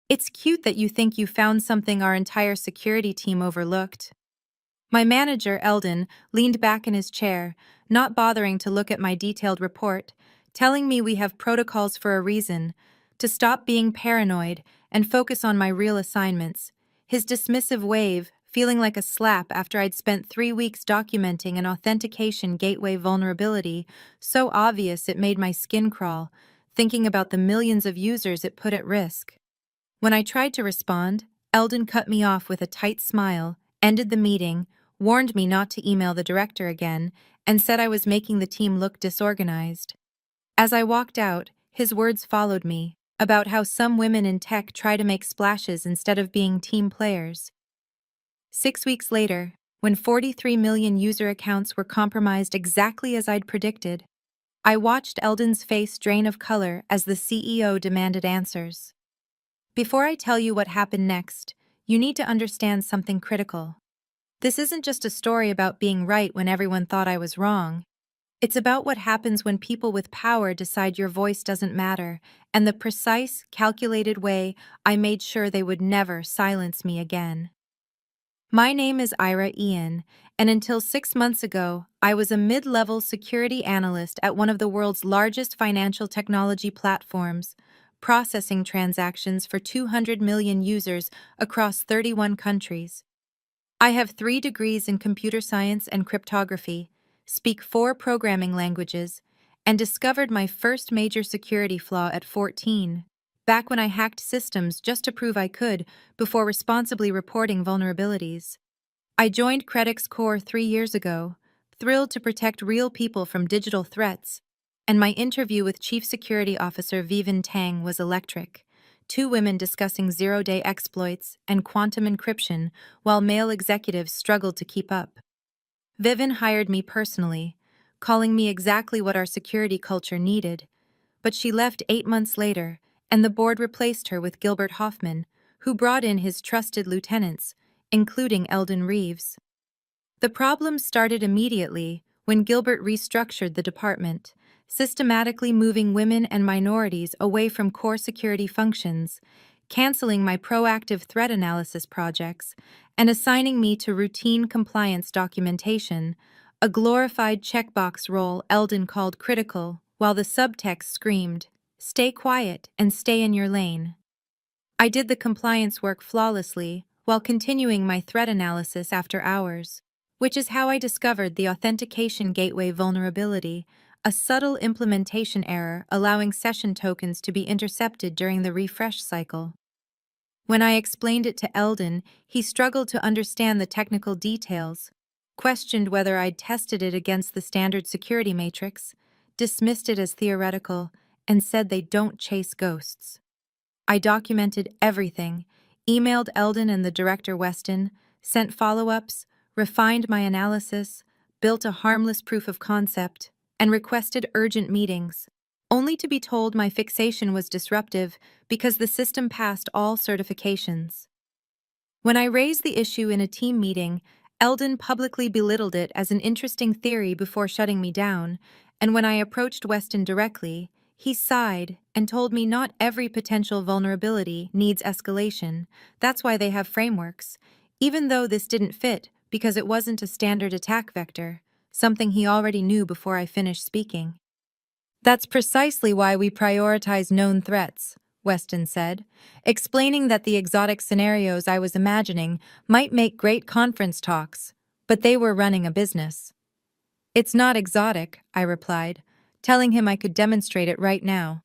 It's cute that you think you found something our entire security team overlooked. My manager, Eldon, leaned back in his chair, not bothering to look at my detailed report, telling me we have protocols for a reason, to stop being paranoid and focus on my real assignments. His dismissive wave, feeling like a slap after I'd spent 3 weeks documenting an authentication gateway vulnerability, so obvious it made my skin crawl, thinking about the millions of users it put at risk. When I tried to respond, Eldon cut me off with a tight smile, ended the meeting, warned me not to email the director again, and said I was making the team look disorganized. As I walked out, his words followed me, about how some women in tech try to make splashes instead of being team players. 6 weeks later, when 43 million user accounts were compromised exactly as I'd predicted, I watched Eldon's face drain of color as the CEO demanded answers. Before I tell you what happened next, you need to understand something critical. This isn't just a story about being right when everyone thought I was wrong. It's about what happens when people with power decide your voice doesn't matter, and the precise, calculated way I made sure they would never silence me again. My name is Ira Ian, and until 6 months ago, I was a mid-level security analyst at one of the world's largest financial technology platforms, processing transactions for 200 million users across 31 countries. I have 3 degrees in computer science and cryptography, speak 4 programming languages, and discovered my first major security flaw at 14, back when I hacked systems just to prove I could before responsibly reporting vulnerabilities. I joined Credix Core 3 years ago, thrilled to protect real people from digital threats, and my interview with Chief Security Officer Vivian Tang was electric. 2 women discussing zero-day exploits and quantum encryption while male executives struggled to keep up. Vivian hired me personally, calling me exactly what our security culture needed, but she left 8 months later, and the board replaced her with Gilbert Hoffman, who brought in his trusted lieutenants, including Eldon Reeves. The problem started immediately when Gilbert restructured the department, systematically moving women and minorities away from core security functions, canceling my proactive threat analysis projects, and assigning me to routine compliance documentation, a glorified checkbox role Eldon called critical, while the subtext screamed, "Stay quiet and stay in your lane." I did the compliance work flawlessly while continuing my threat analysis after hours, which is how I discovered the authentication gateway vulnerability, a subtle implementation error allowing session tokens to be intercepted during the refresh cycle. When I explained it to Eldon, he struggled to understand the technical details, questioned whether I'd tested it against the standard security matrix, dismissed it as theoretical, and said they don't chase ghosts. I documented everything, emailed Eldon and the director Weston, sent follow-ups, refined my analysis, built a harmless proof of concept, and requested urgent meetings, only to be told my fixation was disruptive because the system passed all certifications. When I raised the issue in a team meeting, Eldon publicly belittled it as an interesting theory before shutting me down, and when I approached Weston directly, he sighed and told me not every potential vulnerability needs escalation. That's why they have frameworks, even though this didn't fit because it wasn't a standard attack vector, something he already knew before I finished speaking. "That's precisely why we prioritize known threats," Weston said, explaining that the exotic scenarios I was imagining might make great conference talks, but they were running a business. "It's not exotic," I replied, telling him I could demonstrate it right now.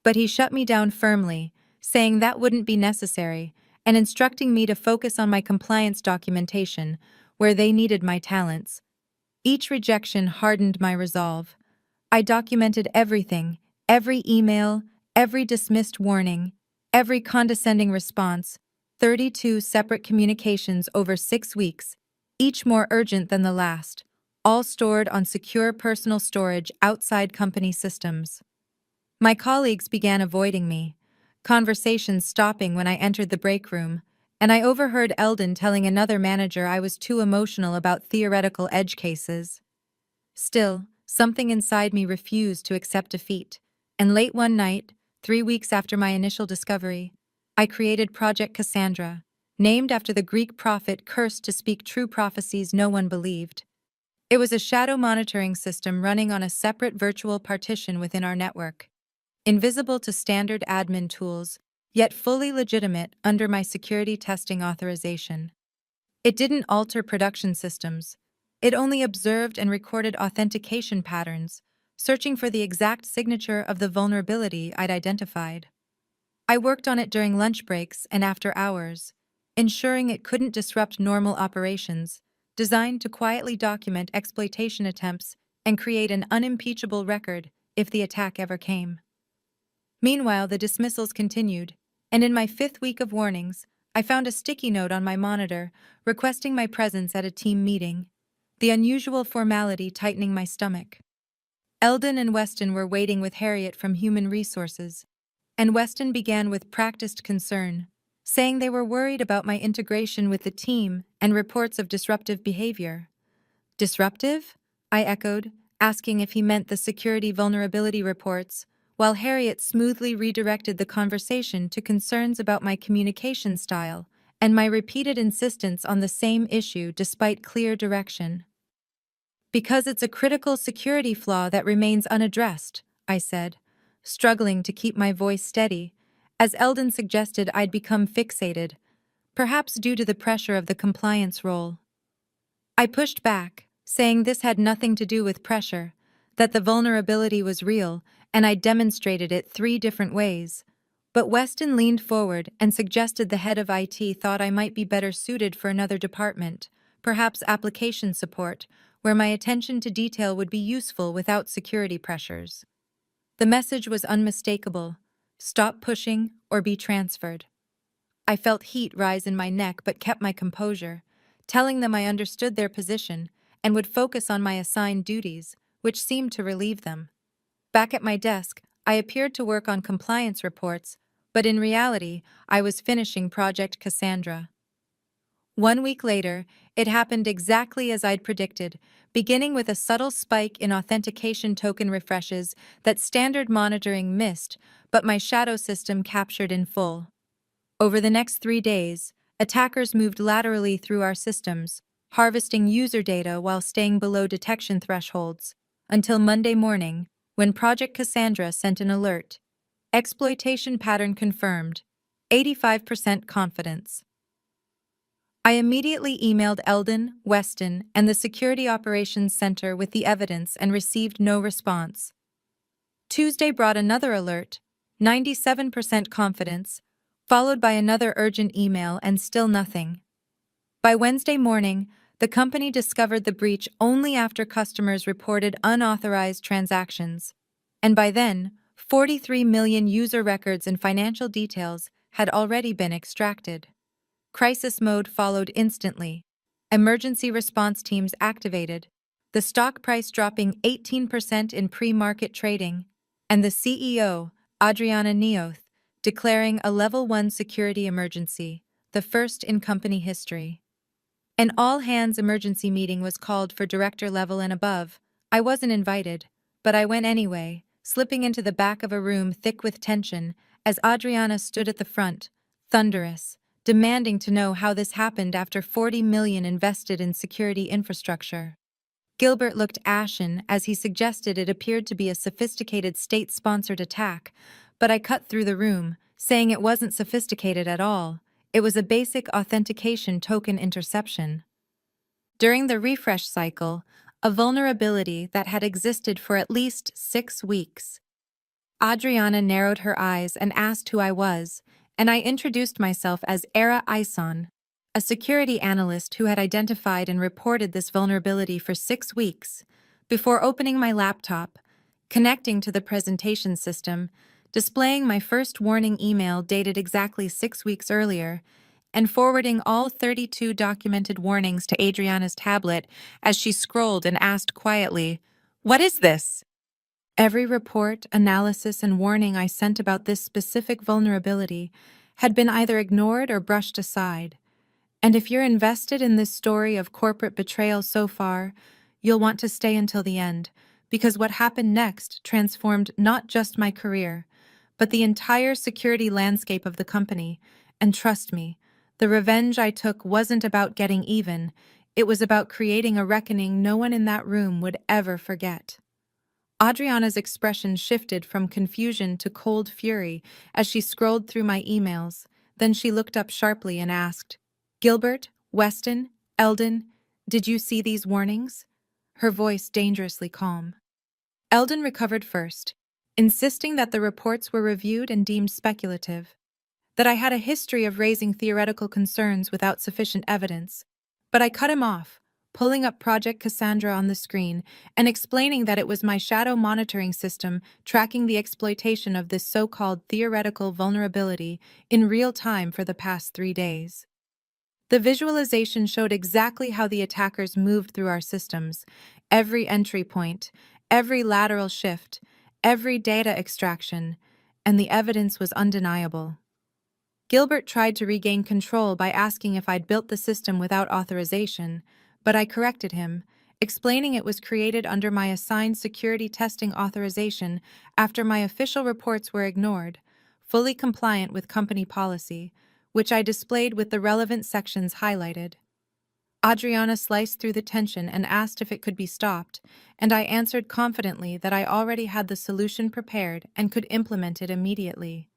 But he shut me down firmly, saying that wouldn't be necessary, and instructing me to focus on my compliance documentation, where they needed my talents. Each rejection hardened my resolve. I documented everything, every email, every dismissed warning, every condescending response, 32 separate communications over 6 weeks, each more urgent than the last, all stored on secure personal storage outside company systems. My colleagues began avoiding me, conversations stopping when I entered the break room, and I overheard Eldon telling another manager I was too emotional about theoretical edge cases. Still, something inside me refused to accept defeat, and late one night, 3 weeks after my initial discovery, I created Project Cassandra, named after the Greek prophet cursed to speak true prophecies no one believed. It was a shadow monitoring system running on a separate virtual partition within our network, invisible to standard admin tools, yet fully legitimate under my security testing authorization. It didn't alter production systems. It only observed and recorded authentication patterns, searching for the exact signature of the vulnerability I'd identified. I worked on it during lunch breaks and after hours, ensuring it couldn't disrupt normal operations, designed to quietly document exploitation attempts and create an unimpeachable record if the attack ever came. Meanwhile, the dismissals continued, and in my fifth week of warnings, I found a sticky note on my monitor requesting my presence at a team meeting, the unusual formality tightening my stomach. Eldon and Weston were waiting with Harriet from Human Resources, and Weston began with practiced concern, saying they were worried about my integration with the team and reports of disruptive behavior. Disruptive? I echoed, asking if he meant the security vulnerability reports, while Harriet smoothly redirected the conversation to concerns about my communication style and my repeated insistence on the same issue despite clear direction. Because it's a critical security flaw that remains unaddressed, I said, struggling to keep my voice steady, as Eldon suggested I'd become fixated, perhaps due to the pressure of the compliance role. I pushed back, saying this had nothing to do with pressure, that the vulnerability was real, and I demonstrated it 3 different ways. But Weston leaned forward and suggested the head of IT thought I might be better suited for another department, perhaps application support, where my attention to detail would be useful without security pressures. The message was unmistakable: stop pushing or be transferred. I felt heat rise in my neck but kept my composure, telling them I understood their position and would focus on my assigned duties, which seemed to relieve them. Back at my desk, I appeared to work on compliance reports, but in reality, I was finishing Project Cassandra. 1 week later, it happened exactly as I'd predicted, beginning with a subtle spike in authentication token refreshes that standard monitoring missed, but my shadow system captured in full. Over the next 3 days, attackers moved laterally through our systems, harvesting user data while staying below detection thresholds, until Monday morning, when Project Cassandra sent an alert. Exploitation pattern confirmed. 85% confidence. I immediately emailed Eldon, Weston, and the Security Operations Center with the evidence and received no response. Tuesday brought another alert, 97% confidence, followed by another urgent email and still nothing. By Wednesday morning, the company discovered the breach only after customers reported unauthorized transactions, and by then, 43 million user records and financial details had already been extracted. Crisis mode followed instantly. Emergency response teams activated, the stock price dropping 18% in pre-market trading, and the CEO, Adriana Neoth, declaring a Level 1 security emergency, the first in company history. An all-hands emergency meeting was called for director level and above. I wasn't invited, but I went anyway, slipping into the back of a room thick with tension as Adriana stood at the front, thunderous, demanding to know how this happened after 40 million invested in security infrastructure. Gilbert looked ashen as he suggested it appeared to be a sophisticated state-sponsored attack, but I cut through the room, saying it wasn't sophisticated at all. It was a basic authentication token interception. During the refresh cycle, a vulnerability that had existed for at least 6 weeks. Adriana narrowed her eyes and asked who I was, and I introduced myself as Era Ison, a security analyst who had identified and reported this vulnerability for 6 weeks, before opening my laptop, connecting to the presentation system, displaying my first warning email dated exactly 6 weeks earlier, and forwarding all 32 documented warnings to Adriana's tablet as she scrolled and asked quietly, "What is this?" Every report, analysis, and warning I sent about this specific vulnerability had been either ignored or brushed aside. And if you're invested in this story of corporate betrayal so far, you'll want to stay until the end, because what happened next transformed not just my career, but the entire security landscape of the company, and trust me, the revenge I took wasn't about getting even, it was about creating a reckoning no one in that room would ever forget. Adriana's expression shifted from confusion to cold fury as she scrolled through my emails. Then she looked up sharply and asked, "Gilbert, Weston, Eldon, did you see these warnings?" Her voice dangerously calm. Eldon recovered first, insisting that the reports were reviewed and deemed speculative, that I had a history of raising theoretical concerns without sufficient evidence. But I cut him off, pulling up Project Cassandra on the screen and explaining that it was my shadow monitoring system tracking the exploitation of this so-called theoretical vulnerability in real time for the past 3 days. The visualization showed exactly how the attackers moved through our systems, every entry point, every lateral shift, every data extraction, and the evidence was undeniable. Gilbert tried to regain control by asking if I'd built the system without authorization, but I corrected him, explaining it was created under my assigned security testing authorization after my official reports were ignored, fully compliant with company policy, which I displayed with the relevant sections highlighted. Adriana sliced through the tension and asked if it could be stopped, and I answered confidently that I already had the solution prepared and could implement it immediately.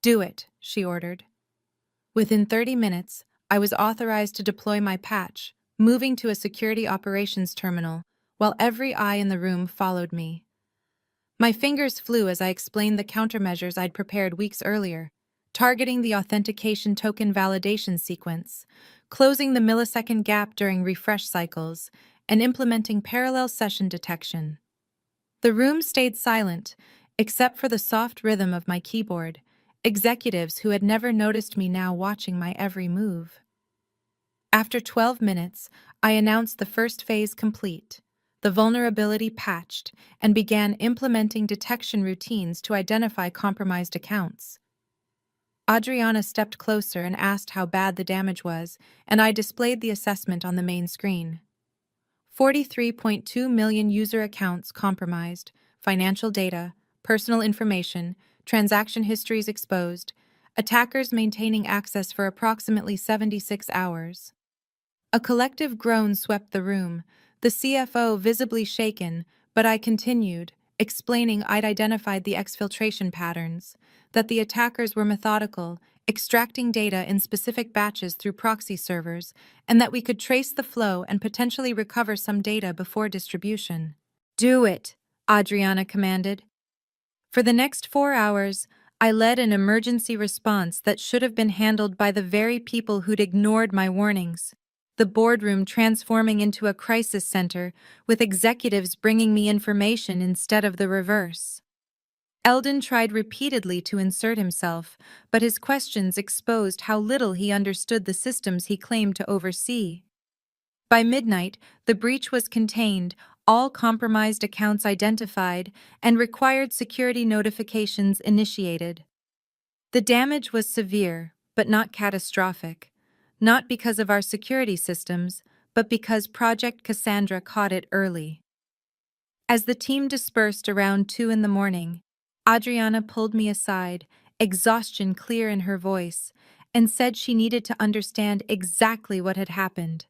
"Do it," she ordered. Within 30 minutes, I was authorized to deploy my patch, moving to a security operations terminal, while every eye in the room followed me. My fingers flew as I explained the countermeasures I'd prepared weeks earlier, targeting the authentication token validation sequence, closing the millisecond gap during refresh cycles, and implementing parallel session detection. The room stayed silent, except for the soft rhythm of my keyboard, executives who had never noticed me now watching my every move. After 12 minutes, I announced the first phase complete, the vulnerability patched, and began implementing detection routines to identify compromised accounts. Adriana stepped closer and asked how bad the damage was, and I displayed the assessment on the main screen. 43.2 million user accounts compromised, financial data, personal information, transaction histories exposed, attackers maintaining access for approximately 76 hours. A collective groan swept the room, the CFO visibly shaken, but I continued, explaining I'd identified the exfiltration patterns, that the attackers were methodical, extracting data in specific batches through proxy servers, and that we could trace the flow and potentially recover some data before distribution. "Do it," Adriana commanded. For the next 4 hours, I led an emergency response that should have been handled by the very people who'd ignored my warnings. The boardroom transforming into a crisis center, with executives bringing me information instead of the reverse. Eldon tried repeatedly to insert himself, but his questions exposed how little he understood the systems he claimed to oversee. By midnight, the breach was contained, all compromised accounts identified, and required security notifications initiated. The damage was severe, but not catastrophic, not because of our security systems, but because Project Cassandra caught it early. As the team dispersed around 2 in the morning, Adriana pulled me aside, exhaustion clear in her voice, and said she needed to understand exactly what had happened.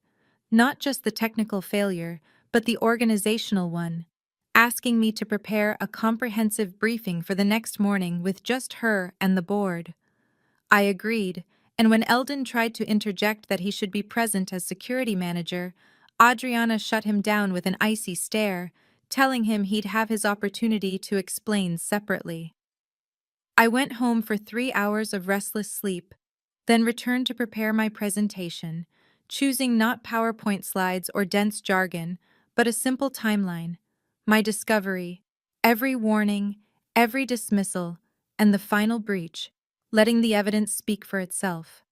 Not just the technical failure, but the organizational one, asking me to prepare a comprehensive briefing for the next morning with just her and the board. I agreed, and when Eldon tried to interject that he should be present as security manager, Adriana shut him down with an icy stare, telling him he'd have his opportunity to explain separately. I went home for 3 hours of restless sleep, then returned to prepare my presentation, choosing not PowerPoint slides or dense jargon, but a simple timeline, my discovery, every warning, every dismissal, and the final breach, letting the evidence speak for itself.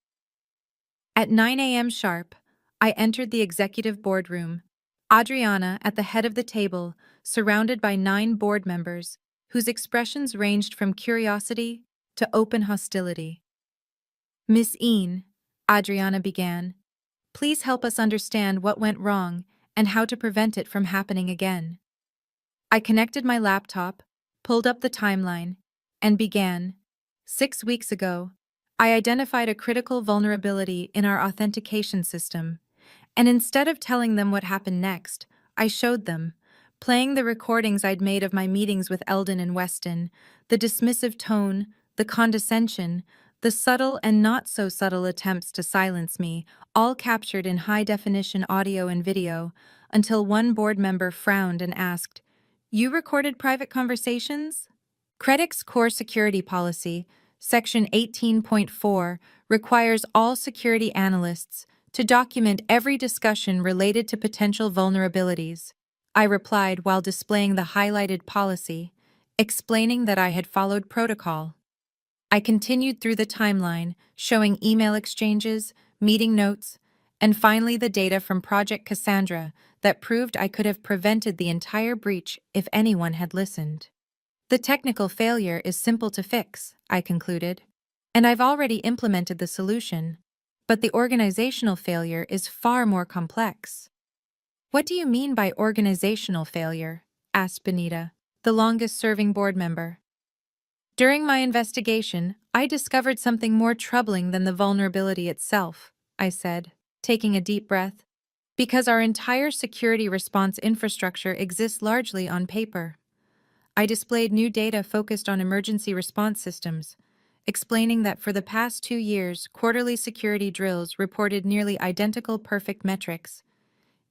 At 9 a.m. sharp, I entered the executive boardroom, Adriana at the head of the table, surrounded by 9 board members, whose expressions ranged from curiosity to open hostility. "Miss Ean," Adriana began, "please help us understand what went wrong and how to prevent it from happening again." I connected my laptop, pulled up the timeline, and began, 6 weeks ago, I identified a critical vulnerability in our authentication system, and instead of telling them what happened next, I showed them, playing the recordings I'd made of my meetings with Eldon and Weston, the dismissive tone, the condescension, the subtle and not so subtle attempts to silence me, all captured in high-definition audio and video, until one board member frowned and asked, "You recorded private conversations?" Credic's core security policy, Section 18.4, requires all security analysts to document every discussion related to potential vulnerabilities. I replied while displaying the highlighted policy, explaining that I had followed protocol. I continued through the timeline, showing email exchanges, meeting notes, and finally the data from Project Cassandra that proved I could have prevented the entire breach if anyone had listened. The technical failure is simple to fix, I concluded, and I've already implemented the solution. But the organizational failure is far more complex. What do you mean by organizational failure? Asked Benita, the longest-serving board member. During my investigation, I discovered something more troubling than the vulnerability itself, I said, taking a deep breath, because our entire security response infrastructure exists largely on paper. I displayed new data focused on emergency response systems, explaining that for the past 2 years, quarterly security drills reported nearly identical perfect metrics: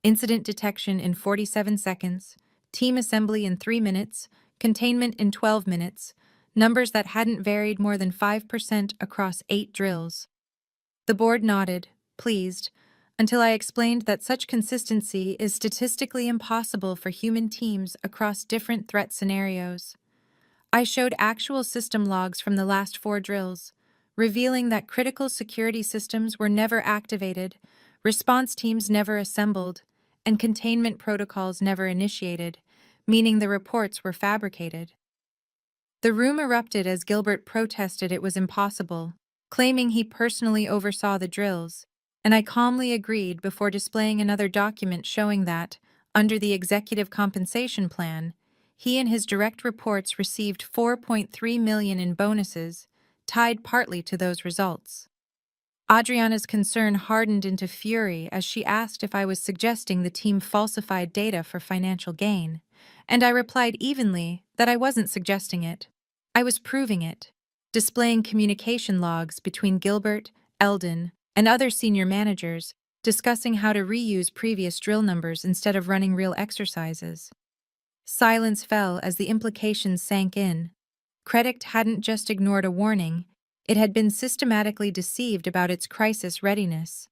incident detection in 47 seconds, team assembly in 3 minutes, containment in 12 minutes, numbers that hadn't varied more than 5% across 8 drills. The board nodded, pleased, until I explained that such consistency is statistically impossible for human teams across different threat scenarios. I showed actual system logs from the last 4 drills, revealing that critical security systems were never activated, response teams never assembled, and containment protocols never initiated, meaning the reports were fabricated. The room erupted as Gilbert protested it was impossible, claiming he personally oversaw the drills, and I calmly agreed before displaying another document showing that, under the executive compensation plan, he and his direct reports received $4.3 million in bonuses, tied partly to those results. Adriana's concern hardened into fury as she asked if I was suggesting the team falsified data for financial gain, and I replied evenly that I wasn't suggesting it. I was proving it, displaying communication logs between Gilbert, Eldon, and other senior managers, discussing how to reuse previous drill numbers instead of running real exercises. Silence fell as the implications sank in. Credict hadn't just ignored a warning, it had been systematically deceived about its crisis readiness.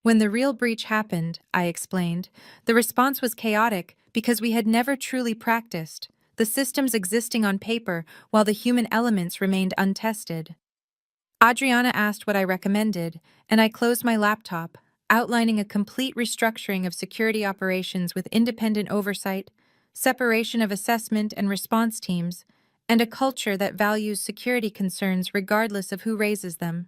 When the real breach happened, I explained, the response was chaotic because we had never truly practiced, the systems existing on paper while the human elements remained untested. Adriana asked what I recommended, and I closed my laptop, outlining a complete restructuring of security operations with independent oversight, separation of assessment and response teams, and a culture that values security concerns regardless of who raises them.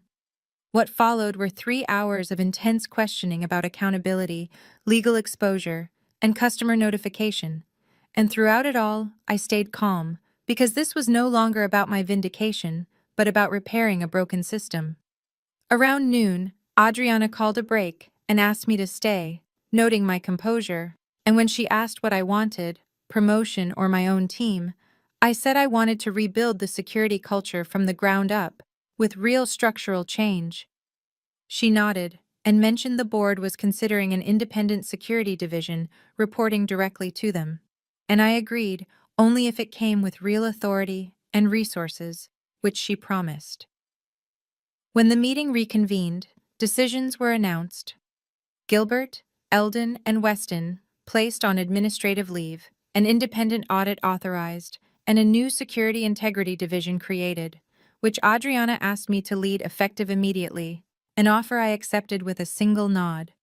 What followed were 3 hours of intense questioning about accountability, legal exposure, and customer notification. And throughout it all, I stayed calm, because this was no longer about my vindication, but about repairing a broken system. Around noon, Adriana called a break and asked me to stay, noting my composure, and when she asked what I wanted, promotion or my own team, I said I wanted to rebuild the security culture from the ground up, with real structural change. She nodded and mentioned the board was considering an independent security division reporting directly to them. And I agreed, only if it came with real authority and resources, which she promised. When the meeting reconvened, decisions were announced. Gilbert, Eldon, and Weston placed on administrative leave, an independent audit authorized, and a new security integrity division created, which Adriana asked me to lead effective immediately, an offer I accepted with a single nod.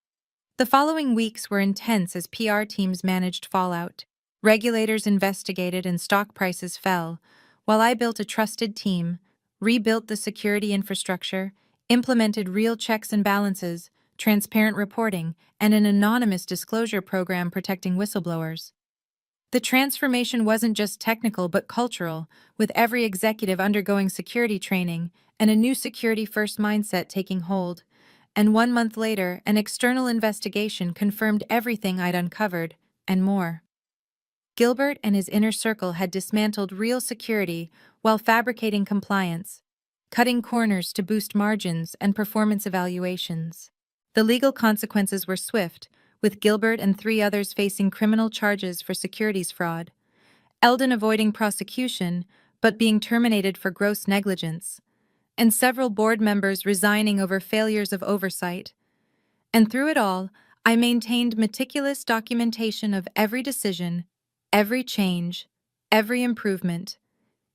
The following weeks were intense as PR teams managed fallout, regulators investigated, and stock prices fell, while I built a trusted team, rebuilt the security infrastructure, implemented real checks and balances, transparent reporting, and an anonymous disclosure program protecting whistleblowers. The transformation wasn't just technical but cultural, with every executive undergoing security training and a new security-first mindset taking hold. And 1 month later, an external investigation confirmed everything I'd uncovered, and more. Gilbert and his inner circle had dismantled real security while fabricating compliance, cutting corners to boost margins and performance evaluations. The legal consequences were swift, with Gilbert and 3 others facing criminal charges for securities fraud, Eldon avoiding prosecution but being terminated for gross negligence, and several board members resigning over failures of oversight. And through it all, I maintained meticulous documentation of every decision, every change, every improvement,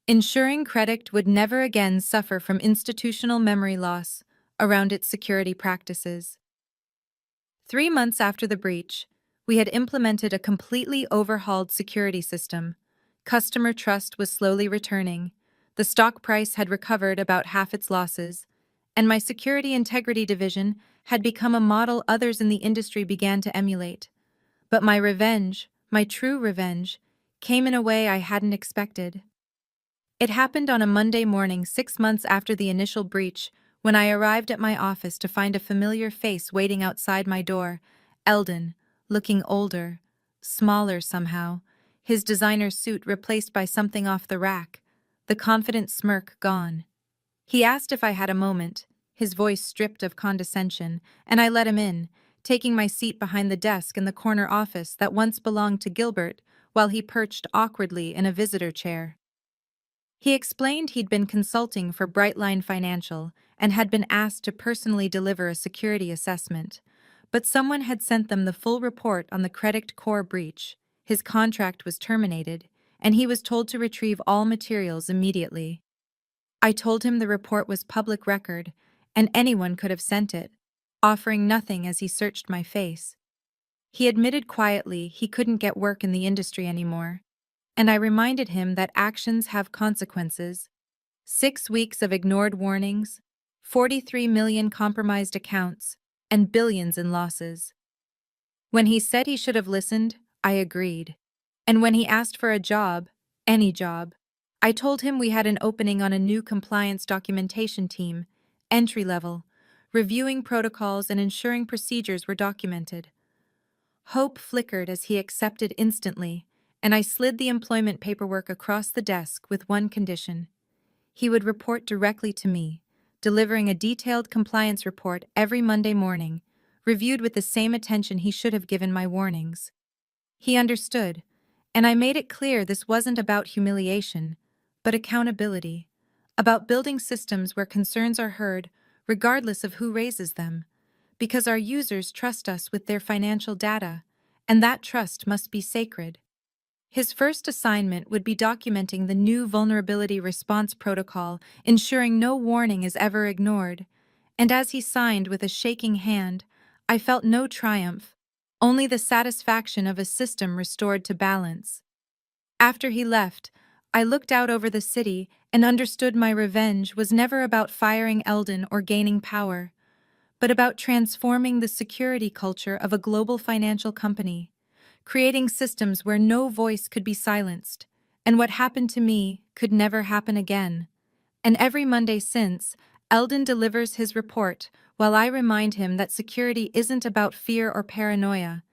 ensuring Credit would never again suffer from institutional memory loss around its security practices. 3 months after the breach, we had implemented a completely overhauled security system. Customer trust was slowly returning, the stock price had recovered about half its losses, and my security integrity division had become a model others in the industry began to emulate. But my revenge, my true revenge, came in a way I hadn't expected. It happened on a Monday morning 6 months after the initial breach, when I arrived at my office to find a familiar face waiting outside my door, Eldon, looking older, smaller somehow, his designer suit replaced by something off the rack, the confident smirk gone. He asked if I had a moment, his voice stripped of condescension, and I let him in, taking my seat behind the desk in the corner office that once belonged to Gilbert, while he perched awkwardly in a visitor chair. He explained he'd been consulting for Brightline Financial and had been asked to personally deliver a security assessment, but someone had sent them the full report on the Credit Core breach. His contract was terminated, and he was told to retrieve all materials immediately. I told him the report was public record, and anyone could have sent it, offering nothing as he searched my face. He admitted quietly he couldn't get work in the industry anymore, and I reminded him that actions have consequences. 6 weeks of ignored warnings, 43 million compromised accounts, and billions in losses. When he said he should have listened, I agreed. And when he asked for a job, any job, I told him we had an opening on a new compliance documentation team, entry level, reviewing protocols and ensuring procedures were documented. Hope flickered as he accepted instantly, and I slid the employment paperwork across the desk with one condition. He would report directly to me, delivering a detailed compliance report every Monday morning, reviewed with the same attention he should have given my warnings. He understood, and I made it clear this wasn't about humiliation, but accountability, about building systems where concerns are heard regardless of who raises them, because our users trust us with their financial data, and that trust must be sacred. His first assignment would be documenting the new vulnerability response protocol, ensuring no warning is ever ignored. And as he signed with a shaking hand, I felt no triumph, only the satisfaction of a system restored to balance. After he left, I looked out over the city and understood my revenge was never about firing Eldon or gaining power, but about transforming the security culture of a global financial company, creating systems where no voice could be silenced, and what happened to me could never happen again. And every Monday since, Eldon delivers his report while I remind him that security isn't about fear or paranoia.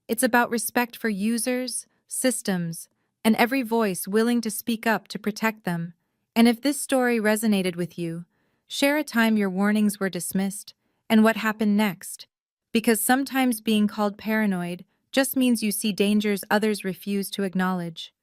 It's about respect for users, systems, and every voice willing to speak up to protect them. And if this story resonated with you, share a time your warnings were dismissed and what happened next. Because sometimes being called paranoid just means you see dangers others refuse to acknowledge.